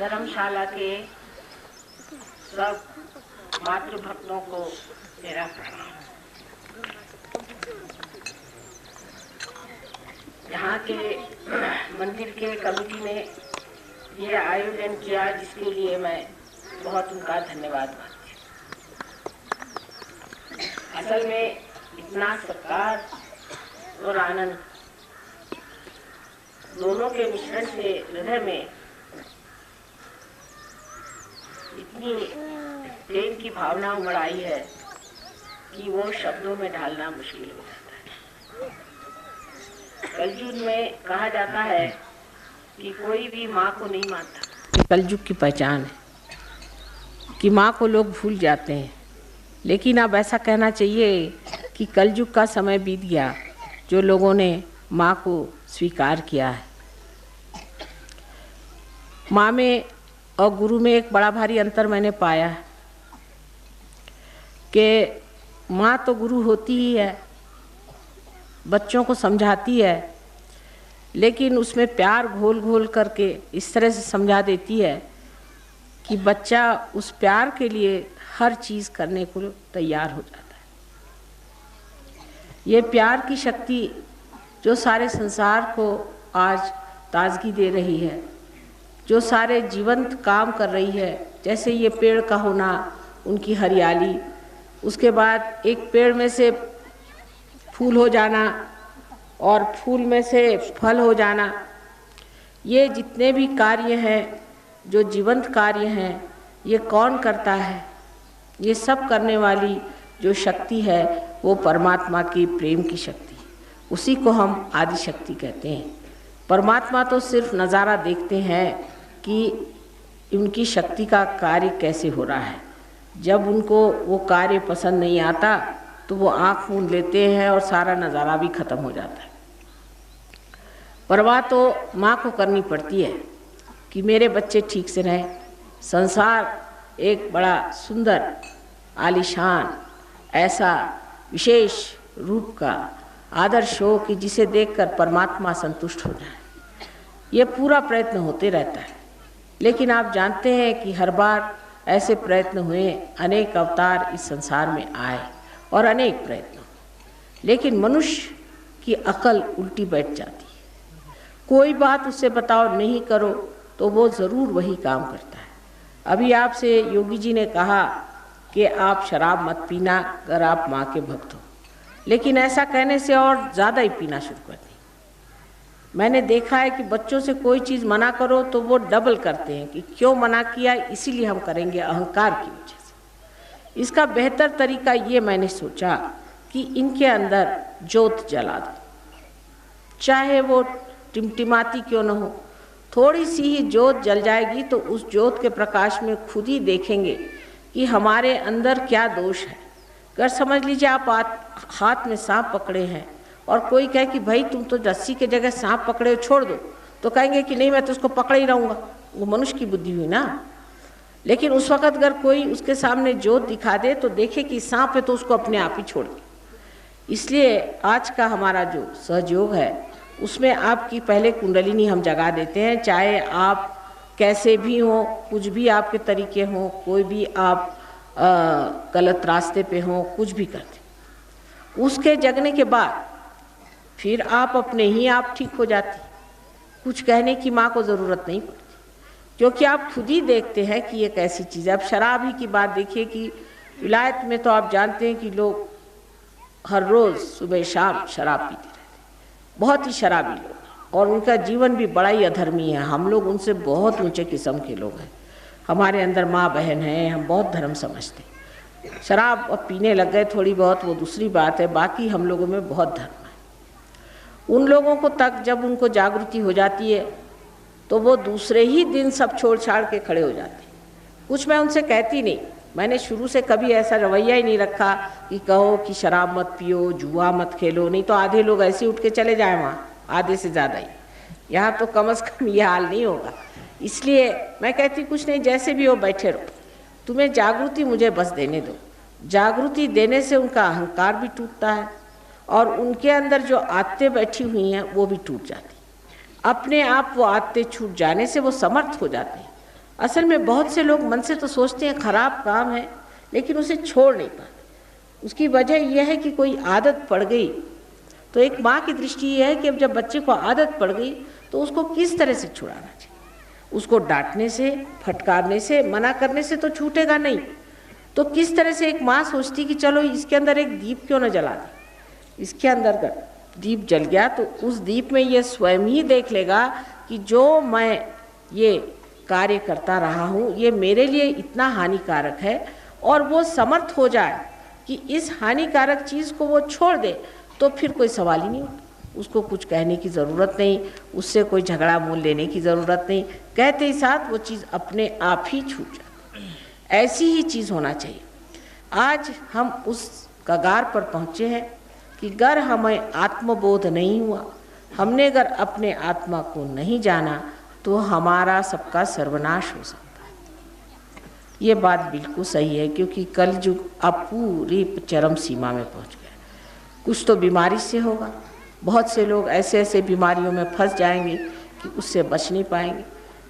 धर्मशाला के सब मातृभक्तों को मेरा प्रणाम। यहाँ के मंदिर के कमेटी ने ये आयोजन किया, जिसके लिए मैं बहुत उनका धन्यवाद मानती हूँ। असल में इतना सत्कार और आनंद दोनों के मिश्रण से हृदय में इतनी प्रेम की भावना उमड़ आई है कि वो शब्दों में ढालना मुश्किल हो जाता है। कलयुग में कहा जाता है कि कोई भी माँ को नहीं मानता। कलयुग की पहचान है कि माँ को लोग भूल जाते हैं, लेकिन अब ऐसा कहना चाहिए कि कलयुग का समय बीत गया जो लोगों ने माँ को स्वीकार किया है। माँ में और गुरु में एक बड़ा भारी अंतर मैंने पाया है कि माँ तो गुरु होती ही है, बच्चों को समझाती है, लेकिन उसमें प्यार घोल घोल करके इस तरह से समझा देती है कि बच्चा उस प्यार के लिए हर चीज़ करने को तैयार हो जाता है। ये प्यार की शक्ति जो सारे संसार को आज ताजगी दे रही है, जो सारे जीवंत काम कर रही है, जैसे ये पेड़ का होना, उनकी हरियाली, उसके बाद एक पेड़ में से फूल हो जाना और फूल में से फल हो जाना, ये जितने भी कार्य हैं, जो जीवंत कार्य हैं, ये कौन करता है? ये सब करने वाली जो शक्ति है वो परमात्मा की प्रेम की शक्ति, उसी को हम आदि शक्ति कहते हैं। परमात्मा तो सिर्फ नज़ारा देखते हैं कि उनकी शक्ति का कार्य कैसे हो रहा है। जब उनको वो कार्य पसंद नहीं आता तो वो आँख मूंद लेते हैं और सारा नज़ारा भी ख़त्म हो जाता है। परवाह तो माँ को करनी पड़ती है कि मेरे बच्चे ठीक से रहें। संसार एक बड़ा सुंदर आलीशान ऐसा विशेष रूप का आदर्श हो कि जिसे देखकर परमात्मा संतुष्ट हो जाए, ये पूरा प्रयत्न होते रहता है। लेकिन आप जानते हैं कि हर बार ऐसे प्रयत्न हुए, अनेक अवतार इस संसार में आए और अनेक प्रयत्न, लेकिन मनुष्य की अकल उल्टी बैठ जाती है। कोई बात उससे बताओ नहीं करो तो वो ज़रूर वही काम करता है। अभी आपसे योगी जी ने कहा कि आप शराब मत पीना अगर आप माँ के भक्त हो, लेकिन ऐसा कहने से और ज़्यादा ही पीना शुरू कर दी। मैंने देखा है कि बच्चों से कोई चीज़ मना करो तो वो डबल करते हैं कि क्यों मना किया, इसीलिए हम करेंगे, अहंकार की वजह से। इसका बेहतर तरीका ये मैंने सोचा कि इनके अंदर ज्योत जला दो, चाहे वो टिमटिमाती क्यों न हो, थोड़ी सी ही ज्योत जल जाएगी तो उस ज्योत के प्रकाश में खुद ही देखेंगे कि हमारे अंदर क्या दोष है। अगर समझ लीजिए आप हाथ में सांप पकड़े हैं और कोई कहे कि भाई तुम तो रस्सी के जगह सांप पकड़े हो, छोड़ दो, तो कहेंगे कि नहीं मैं तो उसको पकड़े ही रहूँगा। वो मनुष्य की बुद्धि हुई ना। लेकिन उस वक़्त अगर कोई उसके सामने ज्योत दिखा दे तो देखे कि सांप है तो उसको अपने आप ही छोड़ दे। इसलिए आज का हमारा जो सहयोग है उसमें आपकी पहले कुंडलिनी हम जगा देते हैं, चाहे आप कैसे भी हों, कुछ भी आपके तरीके हों, कोई भी आप गलत रास्ते पे हों, कुछ भी करते, उसके जगने के बाद फिर आप अपने ही आप ठीक हो जाती। कुछ कहने की माँ को ज़रूरत नहीं पड़ती, क्योंकि आप खुद ही देखते हैं कि ये कैसी चीज़ है। अब शराब ही की बात देखिए कि विलायत में तो आप जानते हैं कि लोग हर रोज़ सुबह शाम शराब पीते रहते, बहुत ही शराबी लोग, और उनका जीवन भी बड़ा ही अधर्मी है। हम लोग उनसे बहुत ऊंचे किस्म के लोग हैं। हमारे अंदर माँ बहन हैं, हम बहुत धर्म समझते हैं। शराब अब पीने लग गए थोड़ी बहुत, वो दूसरी बात है, बाकी हम लोगों में बहुत धर्म है। उन लोगों को तक जब उनको जागृति हो जाती है तो वो दूसरे ही दिन सब छोड़ छाड़ के खड़े हो जाते हैं। कुछ मैं उनसे कहती नहीं, मैंने शुरू से कभी ऐसा रवैया ही नहीं रखा कि कहो कि शराब मत पियो, जुआ मत खेलो, नहीं तो आधे लोग ऐसे उठ के चले जाए वहाँ, आधे से ज़्यादा ही। यहाँ तो कम से कम ये हाल नहीं होगा। इसलिए मैं कहती कुछ नहीं, जैसे भी हो बैठे रहो, तुम्हें जागृति मुझे बस देने दो। जागृति देने से उनका अहंकार भी टूटता है और उनके अंदर जो आदतें बैठी हुई हैं वो भी टूट जाती। अपने आप वो आदतें छूट जाने से वो समर्थ हो जाते हैं। असल में बहुत से लोग मन से तो सोचते हैं खराब काम है, लेकिन उसे छोड़ नहीं पाते। उसकी वजह यह है कि कोई आदत पड़ गई। तो एक माँ की दृष्टि यह है कि अब जब बच्चे को आदत पड़ गई तो उसको किस तरह से छुड़ाना चाहिए। उसको डांटने से, फटकारने से, मना करने से तो छूटेगा नहीं। तो किस तरह से एक माँ सोचती कि चलो इसके अंदर एक दीप क्यों न जला दें। इसके अंदर दीप जल गया तो उस दीप में ये स्वयं ही देख लेगा कि जो मैं ये कार्य करता रहा हूँ ये मेरे लिए इतना हानिकारक है, और वो समर्थ हो जाए कि इस हानिकारक चीज़ को वो छोड़ दे, तो फिर कोई सवाल ही नहीं होता। उसको कुछ कहने की ज़रूरत नहीं, उससे कोई झगड़ा मोल लेने की ज़रूरत नहीं, कहते ही साथ वो चीज़ अपने आप ही छूट जाती। ऐसी ही चीज़ होना चाहिए। आज हम उस कगार पर पहुँचे हैं कि अगर हमें आत्मबोध नहीं हुआ, हमने अगर अपने आत्मा को नहीं जाना, तो हमारा सबका सर्वनाश हो सकता है। ये बात बिल्कुल सही है, क्योंकि कलयुग अब पूरी चरम सीमा में पहुँच गया। कुछ तो बीमारी से होगा, बहुत से लोग ऐसे ऐसे बीमारियों में फंस जाएंगे कि उससे बच नहीं पाएंगे।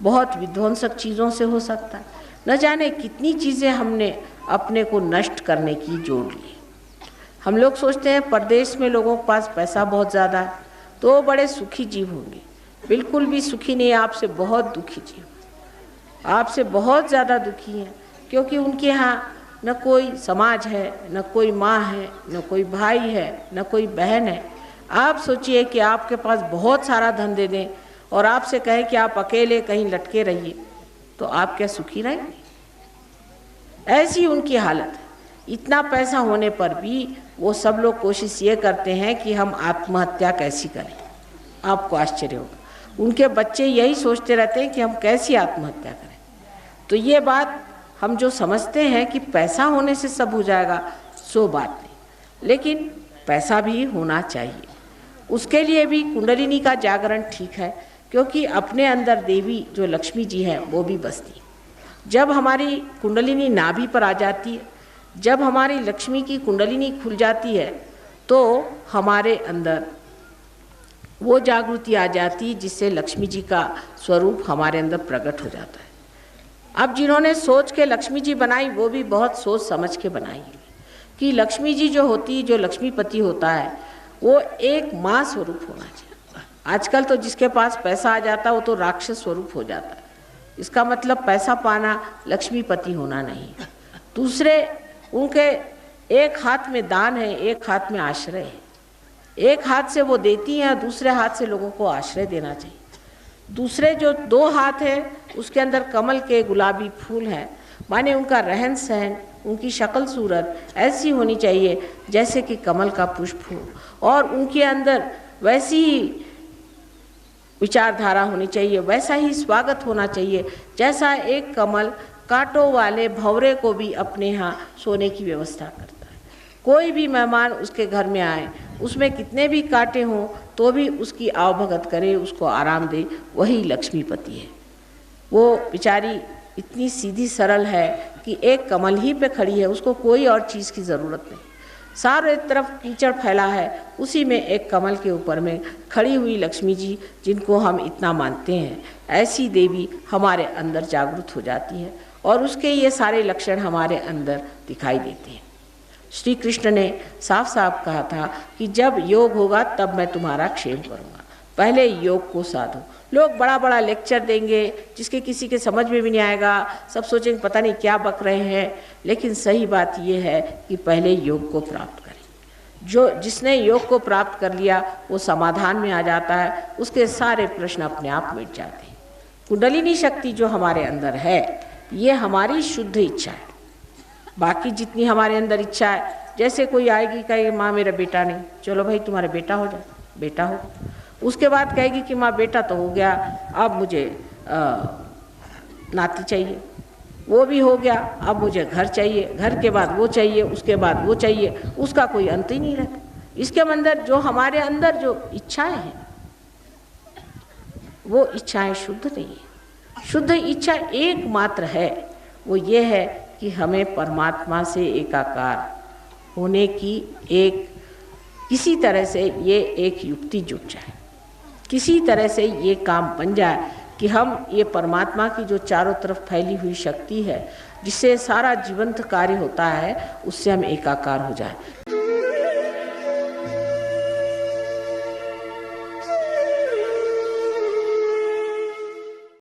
बहुत विध्वंसक चीज़ों से हो सकता है। न जाने कितनी चीज़ें हमने अपने को नष्ट करने की जोड़ ली। हम लोग सोचते हैं परदेश में लोगों के पास पैसा बहुत ज़्यादा है तो बड़े सुखी जीव होंगे। बिल्कुल भी सुखी नहीं, आपसे बहुत दुखी जीव, आपसे बहुत ज़्यादा दुखी हैं, क्योंकि उनके यहाँ न कोई समाज है, न कोई माँ है, न कोई भाई है, न कोई बहन है। आप सोचिए कि आपके पास बहुत सारा धन दे दें और आपसे कहें कि आप अकेले कहीं लटके रहिए, तो आप क्या सुखी रहेंगे? ऐसी उनकी हालत है। इतना पैसा होने पर भी वो सब लोग कोशिश ये करते हैं कि हम आत्महत्या कैसी करें। आपको आश्चर्य होगा, उनके बच्चे यही सोचते रहते हैं कि हम कैसी आत्महत्या करें। तो ये बात हम जो समझते हैं कि पैसा होने से सब हो जाएगा, सो बात नहीं। लेकिन पैसा भी होना चाहिए। उसके लिए भी कुंडलिनी का जागरण ठीक है, क्योंकि अपने अंदर देवी जो लक्ष्मी जी है वो भी बसती है। जब हमारी कुंडलिनी नाभि पर आ जाती है, जब हमारी लक्ष्मी की कुंडलिनी खुल जाती है, तो हमारे अंदर वो जागृति आ जाती है जिससे लक्ष्मी जी का स्वरूप हमारे अंदर प्रकट हो जाता है। अब जिन्होंने सोच के लक्ष्मी जी बनाई वो भी बहुत सोच समझ के बनाई कि लक्ष्मी जी जो होती है, जो लक्ष्मीपति होता है, वो एक माँ स्वरूप होना चाहिए। आजकल तो जिसके पास पैसा आ जाता है वो तो राक्षस स्वरूप हो जाता है। इसका मतलब पैसा पाना लक्ष्मीपति होना नहीं। दूसरे उनके एक हाथ में दान है, एक हाथ में आश्रय है। एक हाथ से वो देती हैं, दूसरे हाथ से लोगों को आश्रय देना चाहिए। दूसरे जो दो हाथ है उसके अंदर कमल के गुलाबी फूल हैं, माने उनका रहन सहन, उनकी शक्ल सूरत ऐसी होनी चाहिए जैसे कि कमल का पुष्प हो, और उनके अंदर वैसी ही विचारधारा होनी चाहिए, वैसा ही स्वागत होना चाहिए जैसा एक कमल कांटों वाले भंवरे को भी अपने यहाँ सोने की व्यवस्था करता है। कोई भी मेहमान उसके घर में आए, उसमें कितने भी कांटे हों तो भी उसकी आवभगत करे, उसको आराम दे, वही लक्ष्मीपति है। वो बेचारी इतनी सीधी सरल है कि एक कमल ही पे खड़ी है, उसको कोई और चीज़ की ज़रूरत नहीं। सारे तरफ कीचड़ फैला है, उसी में एक कमल के ऊपर में खड़ी हुई लक्ष्मी जी, जिनको हम इतना मानते हैं, ऐसी देवी हमारे अंदर जागृत हो जाती है और उसके ये सारे लक्षण हमारे अंदर दिखाई देते हैं। श्री कृष्ण ने साफ साफ कहा था कि जब योग होगा तब मैं तुम्हारा क्षेम करूँगा, पहले योग को साधो। लोग बड़ा बड़ा लेक्चर देंगे जिसके किसी के समझ में भी नहीं आएगा, सब सोचेंगे पता नहीं क्या बक रहे हैं, लेकिन सही बात यह है कि पहले योग को प्राप्त करें। जिसने योग को प्राप्त कर लिया वो समाधान में आ जाता है, उसके सारे प्रश्न अपने आप मिट जाते हैं। कुंडलिनी शक्ति जो हमारे अंदर है ये हमारी शुद्ध इच्छा है। बाकी जितनी हमारे अंदर इच्छा है, जैसे कोई आएगी कहेगी माँ मेरा बेटा नहीं, चलो भाई तुम्हारा बेटा हो जाए, बेटा हो। उसके बाद कहेगी कि माँ बेटा तो हो गया, अब मुझे नाती चाहिए, वो भी हो गया, अब मुझे घर चाहिए, घर के बाद वो चाहिए, उसके बाद वो चाहिए, उसका कोई अंत ही नहीं रहता। इसके अंदर जो हमारे अंदर जो इच्छाएं हैं वो इच्छाएं शुद्ध नहीं है। शुद्ध इच्छा एकमात्र है, वो ये है कि हमें परमात्मा से एकाकार होने की एक किसी तरह से ये एक युक्ति जुट जाए, किसी तरह से ये काम बन जाए कि हम ये परमात्मा की जो चारों तरफ फैली हुई शक्ति है, जिससे सारा जीवंत कार्य होता है, उससे हम एकाकार हो जाए।